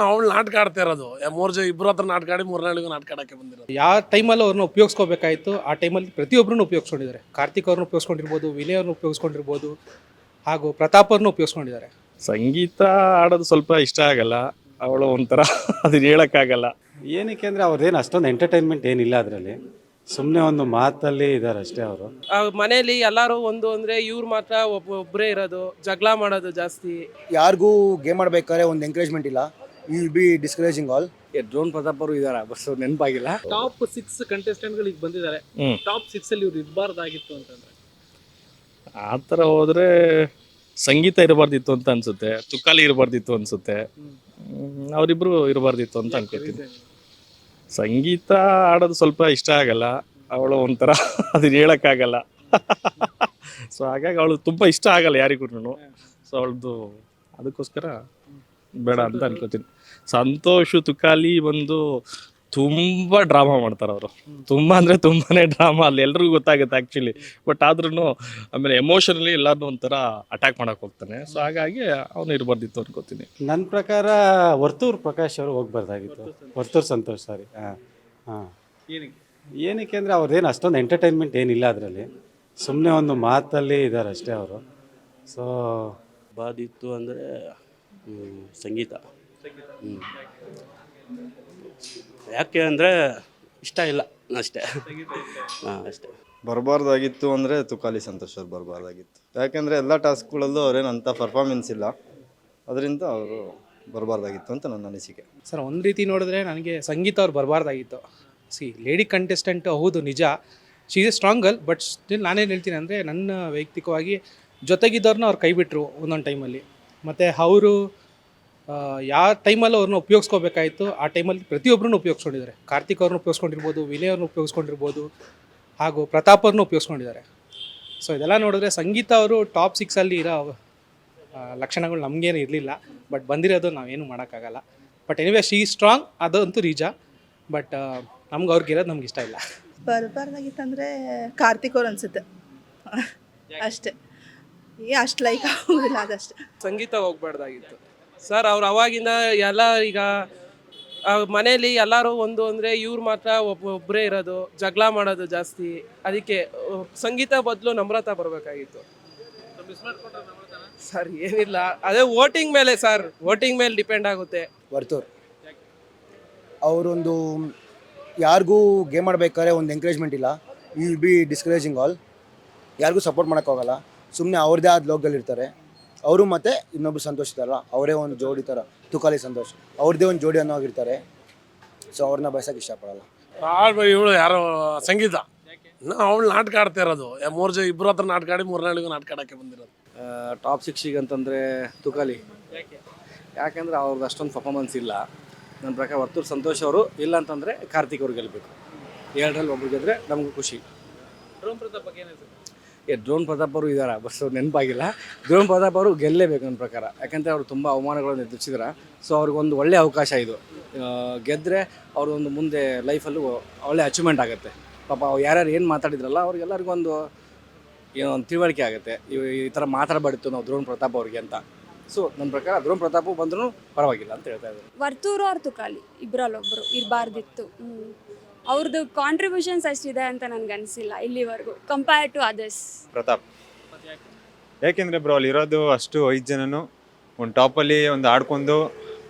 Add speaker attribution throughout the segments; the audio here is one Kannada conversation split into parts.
Speaker 1: ಅವಳು ನಾಟಕ ಆಡ್ತಾ ಇರೋದು ಇಬ್ಬರು ಹತ್ರ ನಾಟಕ ಆಡಿ ಮೂರನೇಳಿಗೂ ನಾಟಕ ಆಡಕ್ಕೆ ಬಂದಿರೋದು.
Speaker 2: ಯಾವ ಟೈಮಲ್ಲಿ ಅವ್ರನ್ನ ಉಪಯೋಗಿಸ್ಕೋಬೇಕಾಯಿತು ಆ ಟೈಮಲ್ಲಿ ಪ್ರತಿಯೊಬ್ಬರನ್ನು ಉಪಯೋಗಿಸ್ಕೊಂಡಿದ್ದಾರೆ. ಕಾರ್ತಿಕ್ ಅವ್ರನ್ನ ಉಪಯೋಗಿಸ್ಕೊಂಡಿರ್ಬೋದು, ವಿನಯ್ ಅವ್ರನ್ನ ಉಪಯೋಗಿಸ್ಕೊಂಡಿರ್ಬೋದು, ಹಾಗೂ ಪ್ರತಾಪ್ ಅವ್ರನ್ನ ಉಪಯೋಗಿಸ್ಕೊಂಡಿದ್ದಾರೆ.
Speaker 3: ಸಂಗೀತ ಆಡೋದು ಸ್ವಲ್ಪ ಇಷ್ಟ ಆಗಲ್ಲ, ಅವಳು ಒಂಥರ ಅದನ್ನ ಹೇಳೋಕ್ಕಾಗಲ್ಲ.
Speaker 4: ಏನಕ್ಕೆ ಅಂದರೆ ಅವ್ರದ್ದೇನು ಅಷ್ಟೊಂದು ಎಂಟರ್ಟೈನ್ಮೆಂಟ್ ಏನಿಲ್ಲ ಅದರಲ್ಲಿ, ಸುಮ್ಮನೆ ಒಂದು ಮಾತಲ್ಲಿ ಇದ್ದಾರೆ ಅಷ್ಟೇ ಅವರು.
Speaker 5: ಮನೇಲಿ ಎಲ್ಲರೂ ಒಂದು ಅಂದರೆ ಇವ್ರು ಮಾತ್ರ ಒಬ್ಬರೇ ಇರೋದು, ಜಗಳ ಮಾಡೋದು ಜಾಸ್ತಿ.
Speaker 6: ಯಾರಿಗೂ ಗೇಮ್ ಆಡ್ಬೇಕಾದ್ರೆ ಒಂದು ಎಂಕರೇಜ್ಮೆಂಟ್ ಇಲ್ಲ. You will be discouraging all.
Speaker 7: Drone Pratap ಅವರು ಇದಾರೆ, ಬಸ್ ನೆನಪಾಗಿಲ್ಲ.
Speaker 2: ಟಾಪ್ 6 ಕಂಟೆಸ್ಟೆಂಟ್ಗಳು ಈಗ ಬಂದಿದ್ದಾರೆ. ಟಾಪ್ 6 ಅಲ್ಲಿ ಇವ್ರು ಇರಬಾರ್ದಾಗಿತ್ತು ಅಂತಂದ್ರೆ
Speaker 3: ಆ ಥರ ಹೋದರೆ ಸಂಗೀತ ಇರಬಾರ್ದಿತ್ತು ಅಂತ ಅನ್ಸುತ್ತೆ, ತುಕಾಲಿ ಇರಬಾರ್ದಿತ್ತು ಅನ್ಸುತ್ತೆ, ಅವರಿಬ್ರು ಇರಬಾರ್ದಿತ್ತು ಅಂತ ಅನ್ಕೋತೀನಿ. ಸಂಗೀತ ಆಡೋದು ಸ್ವಲ್ಪ ಇಷ್ಟ ಆಗಲ್ಲ, ಅವಳು ಒಂಥರ ಅದನ್ನ ಹೇಳೋಕ್ಕಾಗಲ್ಲ. ಸೊ ಹಾಗಾಗಿ ಅವಳು ತುಂಬ ಇಷ್ಟ ಆಗಲ್ಲ ಯಾರಿಗೂ. ಸೊ ಅವಳದು ಅದಕ್ಕೋಸ್ಕರ ಬೇಡ ಅಂತ ಅನ್ಕೋತೀನಿ. ಸಂತೋಷ್ ತುಕಾಲಿ ಬಂದು ತುಂಬ ಡ್ರಾಮಾ ಮಾಡ್ತಾರೆ ಅವರು, ತುಂಬ ಅಂದರೆ ತುಂಬಾ ಡ್ರಾಮಾ. ಅಲ್ಲಿ ಎಲ್ರಿಗೂ ಗೊತ್ತಾಗುತ್ತೆ ಆ್ಯಕ್ಚುಲಿ, ಬಟ್ ಆದ್ರೂ ಆಮೇಲೆ ಎಮೋಷನಲಿ ಎಲ್ಲರೂ ಒಂಥರ ಅಟ್ಯಾಕ್ ಮಾಡೋಕೆ ಹೋಗ್ತಾನೆ. ಸೊ ಹಾಗಾಗಿ ಅವನು ಇರಬಾರ್ದಿತ್ತು ಅನ್ಕೋತೀನಿ.
Speaker 4: ನನ್ನ ಪ್ರಕಾರ ವರ್ತೂರ್ ಪ್ರಕಾಶ್ ಅವರು ಹೋಗ್ಬಾರ್ದಾಗಿತ್ತು. ವರ್ತೂರ್ ಸಂತೋಷ್ ಸಾರಿ. ಹಾಂ ಏನಕ್ಕೆ ಅಂದರೆ ಅವ್ರದ್ದೇನು ಅಷ್ಟೊಂದು ಎಂಟರ್ಟೈನ್ಮೆಂಟ್ ಏನಿಲ್ಲ ಅದರಲ್ಲಿ, ಸುಮ್ಮನೆ ಒಂದು ಮಾತಲ್ಲಿ ಇದ್ದಾರೆ ಅಷ್ಟೇ ಅವರು. ಸೊ
Speaker 8: ಬಾದಿತ್ತು ಅಂದರೆ ಸಂಗೀತ. ಯಾಕೆ ಅಂದರೆ ಇಷ್ಟ ಇಲ್ಲ ಅಷ್ಟೇ. ಹಾಂ ಅಷ್ಟೇ.
Speaker 9: ಬರಬಾರ್ದಾಗಿತ್ತು ಅಂದರೆ ತುಕಾಲಿ ಸಂತೋಷ್ ಅವ್ರು ಬರಬಾರ್ದಾಗಿತ್ತು. ಯಾಕೆಂದರೆ ಎಲ್ಲ ಟಾಸ್ಕ್ಗಳಲ್ಲೂ ಅವ್ರೇನು ಅಂಥ ಪರ್ಫಾರ್ಮೆನ್ಸ್ ಇಲ್ಲ, ಅದರಿಂದ ಅವರು ಬರಬಾರ್ದಾಗಿತ್ತು ಅಂತ ನನ್ನ ಅನಿಸಿಕೆ.
Speaker 2: ಸರ್, ಒಂದು ರೀತಿ ನೋಡಿದ್ರೆ ನನಗೆ ಸಂಗೀತ ಅವ್ರು ಬರಬಾರ್ದಾಗಿತ್ತು. ಲೇಡಿ ಕಂಟೆಸ್ಟೆಂಟ್ ಹೌದು ನಿಜ, she is A strong girl, but still ನಾನೇನು ಹೇಳ್ತೀನಿ ಅಂದರೆ ನನ್ನ ವೈಯಕ್ತಿಕವಾಗಿ ಜೊತೆಗಿದ್ದವ್ರನ್ನ ಅವ್ರು ಕೈ ಬಿಟ್ಟರು ಒಂದೊಂದು ಟೈಮಲ್ಲಿ. ಮತ್ತು ಅವರು ಯಾವ ಟೈಮಲ್ಲಿ ಅವ್ರನ್ನ ಉಪಯೋಗಿಸ್ಕೋಬೇಕಾಯಿತು ಆ ಟೈಮಲ್ಲಿ ಪ್ರತಿಯೊಬ್ಬರನ್ನು ಉಪಯೋಗಿಸ್ಕೊಂಡಿದ್ದಾರೆ. ಕಾರ್ತಿಕ್ ಅವ್ರನ್ನ ಉಪಯೋಗಿಸ್ಕೊಂಡಿರ್ಬೋದು, ವಿನಯ್ ಅವ್ರನ್ನ ಉಪಯೋಗಿಸ್ಕೊಂಡಿರ್ಬೋದು, ಹಾಗೂ ಪ್ರತಾಪ್ ಅವ್ರನ್ನ ಉಪಯೋಗಿಸ್ಕೊಂಡಿದ್ದಾರೆ. ಸೊ ಇದೆಲ್ಲ ನೋಡಿದ್ರೆ ಸಂಗೀತ ಅವರು ಟಾಪ್ 6 ಅಲ್ಲಿ ಇರೋ ಲಕ್ಷಣಗಳು ನಮಗೇನು ಇರಲಿಲ್ಲ, ಬಟ್ ಬಂದಿರೋದು ನಾವೇನು ಮಾಡೋಕ್ಕಾಗಲ್ಲ. ಬಟ್ ಎನಿವೇ ಶೀ ಸ್ಟ್ರಾಂಗ್, ಅದಂತೂ ನಿಜ. ಬಟ್ ನಮ್ಗೆ ಅವ್ರಿಗಿರೋದು ನಮ್ಗೆ ಇಷ್ಟ ಇಲ್ಲ.
Speaker 10: ಬರಬಾರ್ದಾಗಿತ್ತಂದರೆ ಕಾರ್ತಿಕ್ ಅವ್ರು ಅನಿಸುತ್ತೆ ಅಷ್ಟೇ. ಅಷ್ಟು ಲೈಕ್ ಆಗೋದಿಲ್ಲ, ಅದಷ್ಟೇ.
Speaker 5: ಸಂಗೀತ ಹೋಗ್ಬಾರ್ದಾಗಿತ್ತು ಸರ್. ಅವ್ರು ಅವಾಗಿಂದ ಎಲ್ಲ ಈಗ ಮನೇಲಿ ಎಲ್ಲರೂ ಒಂದು ಅಂದರೆ ಇವ್ರು ಮಾತ್ರ ಒಬ್ಬರೇ ಇರೋದು, ಜಗಳ ಮಾಡೋದು ಜಾಸ್ತಿ. ಅದಕ್ಕೆ ಸಂಗೀತ ಬದಲು ನಮ್ರತಾ ಬರಬೇಕಾಗಿತ್ತು ಸರ್. ಏನಿಲ್ಲ, ಅದೇ ವೋಟಿಂಗ್ ಮೇಲೆ ಸರ್, ವೋಟಿಂಗ್ ಮೇಲೆ ಡಿಪೆಂಡ್ ಆಗುತ್ತೆ.
Speaker 6: ವರ್ತೂರ್ ಅವರೊಂದು ಯಾರಿಗೂ ಗೇಮ್ ಆಡ್ಬೇಕಾದ್ರೆ ಒಂದು ಎಂಕರೇಜ್ಮೆಂಟ್ ಇಲ್ಲ. You will be discouraging all. ಯಾರಿಗೂ ಸಪೋರ್ಟ್ ಮಾಡೋಕ್ಕಾಗಲ್ಲ, ಸುಮ್ಮನೆ ಅವ್ರದ್ದೇ ಆದ ಲೋಕದಲ್ಲಿ ಇರ್ತಾರೆ. ಅವರು ಮತ್ತು ಇನ್ನೊಬ್ರು ಸಂತೋಷ್ ಇದ್ದಾರಲ್ಲ, ಅವರೇ ಒಂದು ಜೋಡಿ ಥರ, ತುಕಾಲಿ ಸಂತೋಷ್ ಅವ್ರದ್ದೇ ಒಂದು ಜೋಡಿ ಅನ್ನೋಗಿರ್ತಾರೆ. ಸೊ ಅವ್ರನ್ನ ಬಯಸೋಕೆ ಇಷ್ಟಪಡಲ್ಲ.
Speaker 1: ಇವಳು ಯಾರೋ ಸಂಗೀತ, ಅವಳು ನಾಟಕ ಆಡ್ತಾ ಇರೋದು. ಇಬ್ಬರು ಹತ್ರ ನಾಟಕ ಆಡಿ ಮೂರನೇಳಿಗೂ ನಾಟಕ ಆಡಕ್ಕೆ ಬಂದಿರೋದು.
Speaker 7: ಟಾಪ್ 6 ಅಂತಂದರೆ ತುಕಾಲಿ. ಯಾಕೆಂದರೆ ಅವ್ರದ್ದು ಅಷ್ಟೊಂದು ಪರ್ಫಾರ್ಮೆನ್ಸ್ ಇಲ್ಲ. ನನ್ನ ಪ್ರಕಾರ ವರ್ತೂರ್ ಸಂತೋಷ್ ಅವರು, ಇಲ್ಲ ಅಂತಂದರೆ ಕಾರ್ತಿಕ್ ಅವ್ರು ಗೆಲ್ಲಬೇಕು. 2ರಲ್ಲಿ ಒಬ್ರು ಗೆದ್ದರೆ ನಮಗೂ ಖುಷಿ.
Speaker 2: ಡ್ರೋನ್ ಪ್ರತಾಪ್ ಬಗ್ಗೆ
Speaker 7: ಡ್ರೋನ್ ಪ್ರತಾಪ್ ಅವರು ಇದ್ದಾರೆ, ಬಸ್ ನೆನಪಾಗಿಲ್ಲ. ಡ್ರೋನ್ ಪ್ರತಾಪ್ ಅವರು ಗೆಲ್ಲೇಬೇಕು ನನ್ನ ಪ್ರಕಾರ. ಯಾಕೆಂದರೆ ಅವರು ತುಂಬ ಅವಮಾನಗಳನ್ನು ಎದುರಿಸಿದ್ದಾರೆ. ಸೊ ಅವ್ರಿಗೊಂದು ಒಳ್ಳೆಯ ಅವಕಾಶ ಇದು. ಗೆದ್ದರೆ ಅವ್ರದ್ದೊಂದು ಮುಂದೆ ಲೈಫಲ್ಲೂ ಒಳ್ಳೆ ಅಚೀವ್ಮೆಂಟ್ ಆಗುತ್ತೆ. ಪಾಪ ಯಾರ್ಯಾರು ಏನು ಮಾತಾಡಿದ್ರಲ್ಲ ಅವ್ರಿಗೆಲ್ಲರಿಗೂ ಒಂದು ಏನೋ ಒಂದು ತಿಳುವಳಿಕೆ ಆಗುತ್ತೆ, ಈ ಥರ ಮಾತಾಡಬಾರ್ದು ನಾವು ಡ್ರೋನ್ ಪ್ರತಾಪ್ ಅವ್ರಿಗೆ ಅಂತ. ಸೊ ನನ್ನ ಪ್ರಕಾರ ಡ್ರೋನ್ ಪ್ರತಾಪು ಬಂದರೂ ಪರವಾಗಿಲ್ಲ ಅಂತ ಹೇಳ್ತಾ ಇದ್ದಾರೆ.
Speaker 11: ವರ್ತೂರು ಅವ್ರು ತುಕಾಲಿ ಇಬ್ಬರಲ್ಲೊಬ್ಬರು ಇರಬಾರ್ದಿತ್ತು. ಅವ್ರದ್ದು ಕಾಂಟ್ರಿಬ್ಯೂಷನ್ಸ್ ಅಷ್ಟಿದೆ ಅಂತ ನನಗೆ ಅನಿಸಿಲ್ಲ ಇಲ್ಲಿವರೆಗೂ ಕಂಪೇರ್ ಟು ಅದರ್ಸ್.
Speaker 9: ಪ್ರತಾಪ್. ಯಾಕೆಂದರೆ ಬ್ರೋ ಅಲ್ಲಿ ಇರೋದು ಅಷ್ಟು 5 ಜನನು ಒಂದು ಟಾಪಲ್ಲಿ ಒಂದು ಆಡ್ಕೊಂಡು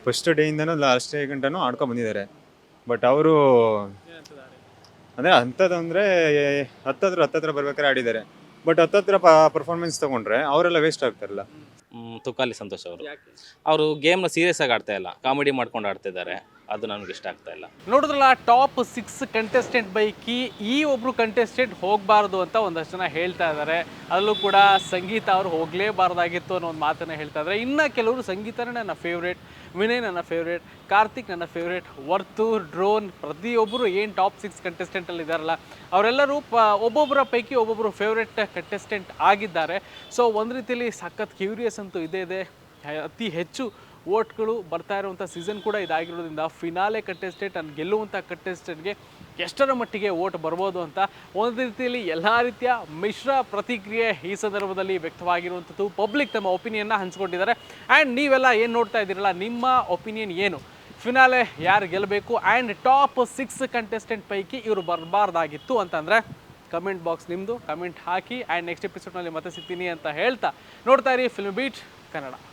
Speaker 9: ಫಸ್ಟ್ ಡೇಯಿಂದನೂ ಲಾಸ್ಟ್ ಡೇ ಗಂಟನೂ ಆಡ್ಕೊಂಡು ಬಂದಿದ್ದಾರೆ. ಬಟ್ ಅವರು ಅಂದರೆ ಅಂಥದ್ದು ಅಂದರೆ ಹತ್ತತ್ರ ಬರ್ಬೇಕಾದ್ರೆ ಆಡಿದ್ದಾರೆ. ಬಟ್ ಹತ್ತತ್ರ ಪರ್ಫಾರ್ಮೆನ್ಸ್ ತೊಗೊಂಡ್ರೆ ಅವರೆಲ್ಲ ವೇಸ್ಟ್ ಆಗ್ತಾರಲ್ಲ.
Speaker 8: ತುಕಾಲಿ ಸಂತೋಷ್ ಅವರು ಗೇಮ್ನ ಸೀರಿಯಸ್ ಆಗಿ ಆಡ್ತಾ ಇಲ್ಲ, ಕಾಮಿಡಿ ಮಾಡ್ಕೊಂಡು ಆಡ್ತಿದ್ದಾರೆ. ಅದು ನನಗೆ ಇಷ್ಟ ಆಗ್ತಾ ಇಲ್ಲ.
Speaker 2: ನೋಡಿದ್ರಲ್ಲ, ಟಾಪ್ 6 ಕಂಟೆಸ್ಟೆಂಟ್ ಪೈಕಿ ಈ ಒಬ್ಬರು ಕಂಟೆಸ್ಟೆಂಟ್ ಹೋಗಬಾರ್ದು ಅಂತ ಒಂದಷ್ಟು ಜನ ಹೇಳ್ತಾ ಇದ್ದಾರೆ. ಅದರಲ್ಲೂ ಕೂಡ ಸಂಗೀತ ಅವರು ಹೋಗಲೇಬಾರ್ದಾಗಿತ್ತು ಅನ್ನೋ ಒಂದು ಮಾತನ್ನು ಹೇಳ್ತಾ ಇದ್ದಾರೆ. ಇನ್ನು ಕೆಲವರು ಸಂಗೀತನೇ ನನ್ನ ಫೇವ್ರೇಟ್, ವಿನಯ್ ನನ್ನ ಫೇವ್ರೇಟ್, ಕಾರ್ತಿಕ್ ನನ್ನ ಫೇವ್ರೇಟ್, ವರ್ತೂರ್, ಡ್ರೋನ್, ಪ್ರತಿಯೊಬ್ಬರು ಏನು ಟಾಪ್ 6 ಕಂಟೆಸ್ಟೆಂಟಲ್ಲಿ ಇದ್ದಾರಲ್ಲ ಅವರೆಲ್ಲರೂ ಒಬ್ಬೊಬ್ಬರ ಪೈಕಿ ಒಬ್ಬೊಬ್ಬರು ಫೇವ್ರೇಟ್ ಕಂಟೆಸ್ಟೆಂಟ್ ಆಗಿದ್ದಾರೆ. ಸೊ ಒಂದು ರೀತಿಯಲ್ಲಿ ಸಖತ್ ಕ್ಯೂರಿಯಸ್ ಅಂತೂ ಇದೆ. ಅತಿ ಹೆಚ್ಚು ವೋಟ್ಗಳು ಬರ್ತಾ ಇರುವಂಥ ಸೀಸನ್ ಕೂಡ ಇದಾಗಿರೋದ್ರಿಂದ ಫಿನಾಲೆ ಕಂಟೆಸ್ಟೆಂಟ್ ಅನ್ನು ಗೆಲ್ಲುವಂಥ ಕಂಟೆಸ್ಟೆಂಟ್ಗೆ ಎಷ್ಟರ ಮಟ್ಟಿಗೆ ವೋಟ್ ಬರ್ಬೋದು ಅಂತ ಒಂದು ರೀತಿಯಲ್ಲಿ ಎಲ್ಲ ರೀತಿಯ ಮಿಶ್ರ ಪ್ರತಿಕ್ರಿಯೆ ಈ ಸಂದರ್ಭದಲ್ಲಿ ವ್ಯಕ್ತವಾಗಿರುವಂಥದ್ದು. ಪಬ್ಲಿಕ್ ತಮ್ಮ ಒಪಿನಿಯನ್ನ ಹಂಚ್ಕೊಂಡಿದ್ದಾರೆ. ಆ್ಯಂಡ್ ನೀವೆಲ್ಲ ಏನು ನೋಡ್ತಾ ಇದ್ದೀರಲ್ಲ, ನಿಮ್ಮ ಒಪಿನಿಯನ್ ಏನು? ಫಿನಾಲೆ ಯಾರು ಗೆಲ್ಲಬೇಕು ಆ್ಯಂಡ್ ಟಾಪ್ 6 ಕಂಟೆಸ್ಟೆಂಟ್ ಪೈಕಿ ಇವರು ಬರಬಾರ್ದಾಗಿತ್ತು ಅಂತಂದರೆ ಕಮೆಂಟ್ ಬಾಕ್ಸ್ ನಿಮ್ಮದು, ಕಮೆಂಟ್ ಹಾಕಿ. ಆ್ಯಂಡ್ ನೆಕ್ಸ್ಟ್ ಎಪಿಸೋಡ್ನಲ್ಲಿ ಮತ್ತೆ ಸಿಗ್ತೀನಿ ಅಂತ ಹೇಳ್ತಾ ನೋಡ್ತಾ ಇರಿ ಫಿಲ್ಮ್ ಬೀಟ್ ಕನ್ನಡ.